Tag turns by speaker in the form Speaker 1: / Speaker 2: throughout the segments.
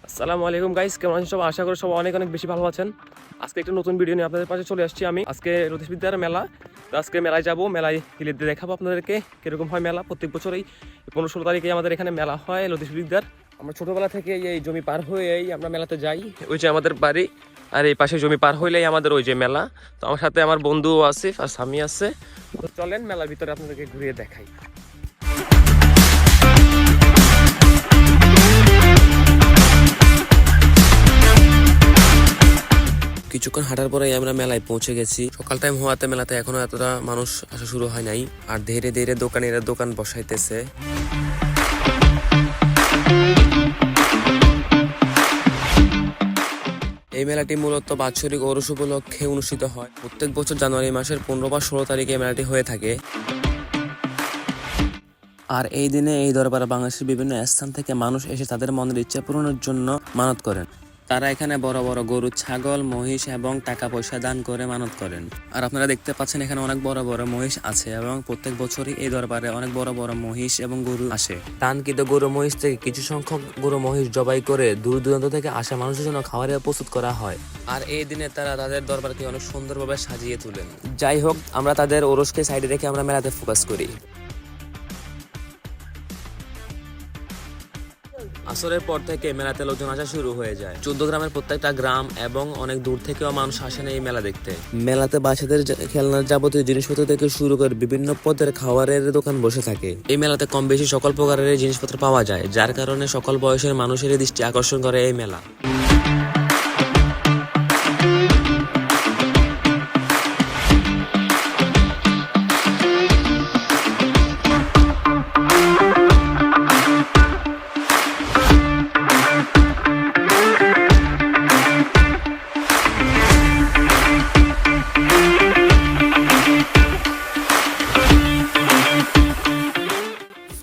Speaker 1: আসসালামু আলাইকুম গাইস, কেমন আছেন সবাই? আশা করি সবাই অনেক অনেক বেশি ভালো আছেন। আজকে একটা নতুন ভিডিও নিয়ে আপনাদের পাশে চলে আসছি আমি। আজকে রতিশবিদ্যার মেলা, তো আজকে মেলায় যাব, মেলায় গিয়ে দেখাবো আপনাদেরকে কীরকম হয় মেলা। প্রত্যেক বছরই 15-16 তারিখে আমাদের এখানে মেলা হয় রতিশবিদ্যার। আমরা ছোটোবেলা থেকে এই জমি পার হয়েই আমরা মেলাতে যাই। ওই যে আমাদের বাড়ি, আর এই পাশে জমি পার হইলেই আমাদের ওই যে মেলা। তো আমার সাথে আমার বন্ধু আসিফ আর স্বামী আছে। তো চলেন মেলার ভিতরে আপনাদেরকে ঘুরিয়ে দেখাই। কিছুক্ষণ হাঁটার পরেই আমরা মেলায় পৌঁছে গেছি। সকাল টাইম হওয়াতে মেলাতে এখনো এতটা মানুষ আসা শুরু হয় নাই, আর ধীরে ধীরে দোকানিরা দোকান বসাইতেছে। এই মেলাটি মূলত বাৎসরিক ওরস উপলক্ষে অনুষ্ঠিত হয়। প্রত্যেক বছর জানুয়ারি মাসের 15 বা 16 তারিখে মেলাটি হয়ে থাকে। আর এই দিনে এই দরবারে বাংলাদেশের বিভিন্ন স্থান থেকে মানুষ এসে তাদের মনের ইচ্ছা পূরণের জন্য মানত করেন। তারা এখানে বড় বড় গরু, ছাগল, মহিষ এবং টাকা পয়সা দান করে মানত করেন। আর আপনারা দেখতে পাচ্ছেন এখানে অনেক বড় বড় মহিষ আছে, এবং প্রত্যেক বছরই এই দরবারে অনেক বড় বড় মহিষ এবং গরু আসে। দানকৃত গরু মহিষ থেকে কিছু সংখ্যক গরু মহিষ জবাই করে দূর দূরান্ত থেকে আসা মানুষের জন্য খাবারের প্রস্তুত করা হয়। আর এই দিনে তারা তাদের দরবারকে অনেক সুন্দরভাবে সাজিয়ে তোলেন। যাই হোক, আমরা তাদের ওরসকে সাইডে রেখে আমরা মেলাতে ফোকাস করি। আসরের পর থেকে মেলাতে লোকজন আসা শুরু হয়ে যায়। 14 গ্রামের প্রত্যেকটা গ্রাম এবং অনেক দূর থেকেও মানুষ আসেন এই মেলা দেখতে। মেলাতে বাচ্চাদের খেলনার যাবতীয় জিনিসপত্র থেকে শুরু করে বিভিন্ন পদের খাবারের দোকান বসে থাকে। এই মেলাতে কম বেশি সকল প্রকারের জিনিসপত্র পাওয়া যায়, যার কারণে সকল বয়সের মানুষের দৃষ্টি আকর্ষণ করে এই মেলা।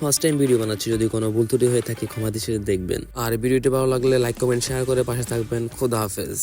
Speaker 1: ফার্স্ট টাইম ভিডিও বানাচ্ছি, যদি কোনো ভুল ত্রুটি হয়ে থাকে ক্ষমা দৃষ্টিতে দেখবেন। আর ভিডিওটি ভালো লাগলে লাইক, কমেন্ট, শেয়ার করে পাশে থাকবেন। খোদা হাফেজ।